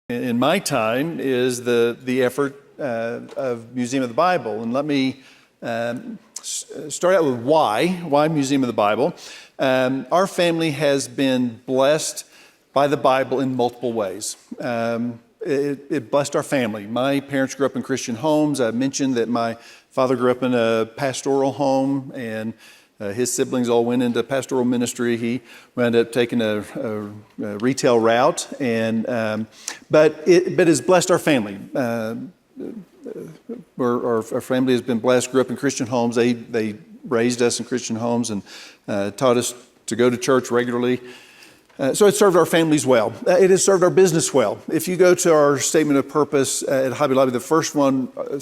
in my time is the effort of Museum of the Bible. And let me start out with why Museum of the Bible. Our family has been blessed by the Bible in multiple ways. It blessed our family. My parents grew up in Christian homes. I mentioned that my father grew up in a pastoral home, and his siblings all went into pastoral ministry. He wound up taking a retail route, but it has blessed our family. Our family has been blessed, grew up in Christian homes. They raised us in Christian homes and taught us to go to church regularly. So it served our families well. It has served our business well. If you go to our statement of purpose at Hobby Lobby, the first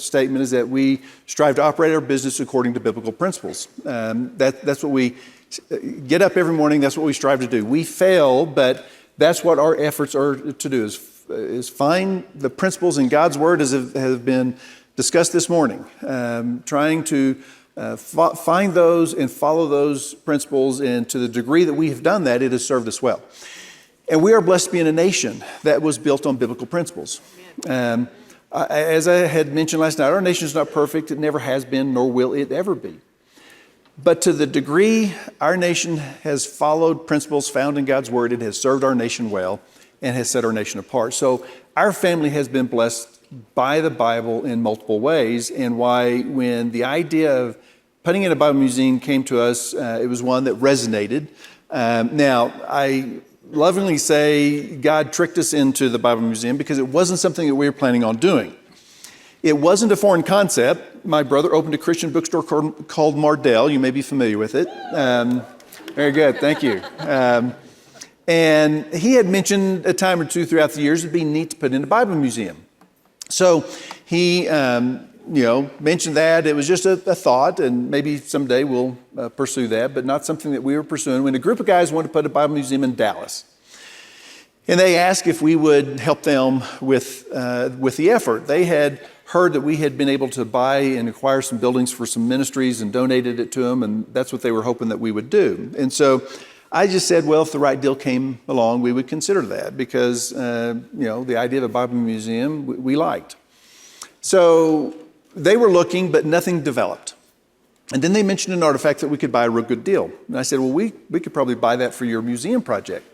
statement is that we strive to operate our business according to biblical principles. That's what we get up every morning. That's what we strive to do. We fail, but that's what our efforts are to do, is find the principles in God's Word as have been discussed this morning, trying to find those and follow those principles, and to the degree that we have done that, it has served us well. And we are blessed to be in a nation that was built on biblical principles. As I had mentioned last night, our nation is not perfect. It never has been, nor will it ever be. But to the degree our nation has followed principles found in God's Word, it has served our nation well and has set our nation apart. So our family has been blessed by the Bible in multiple ways, and why when the idea of putting in a Bible museum came to us, it was one that resonated. Now, I lovingly say God tricked us into the Bible museum because it wasn't something that we were planning on doing. It wasn't a foreign concept. My brother opened a Christian bookstore called Mardel. You may be familiar with it. Very good, thank you. And he had mentioned a time or two throughout the years it'd be neat to put in a Bible museum. So he mentioned that. It was just a thought, and maybe someday we'll pursue that, but not something that we were pursuing. When a group of guys wanted to put a Bible museum in Dallas, and they asked if we would help them with the effort. They had heard that we had been able to buy and acquire some buildings for some ministries and donated it to them, and that's what they were hoping that we would do. And so I just said, well, if the right deal came along, we would consider that, because the idea of a Bible museum we liked. So they were looking, but nothing developed. And then they mentioned an artifact that we could buy a real good deal. And I said, well, we could probably buy that for your museum project.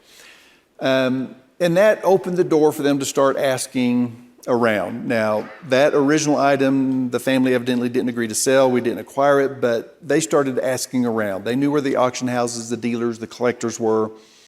And that opened the door for them to start asking around. Now, that original item, the family evidently didn't agree to sell. We didn't acquire it, but they started asking around. They knew where the auction houses, the dealers, the collectors were.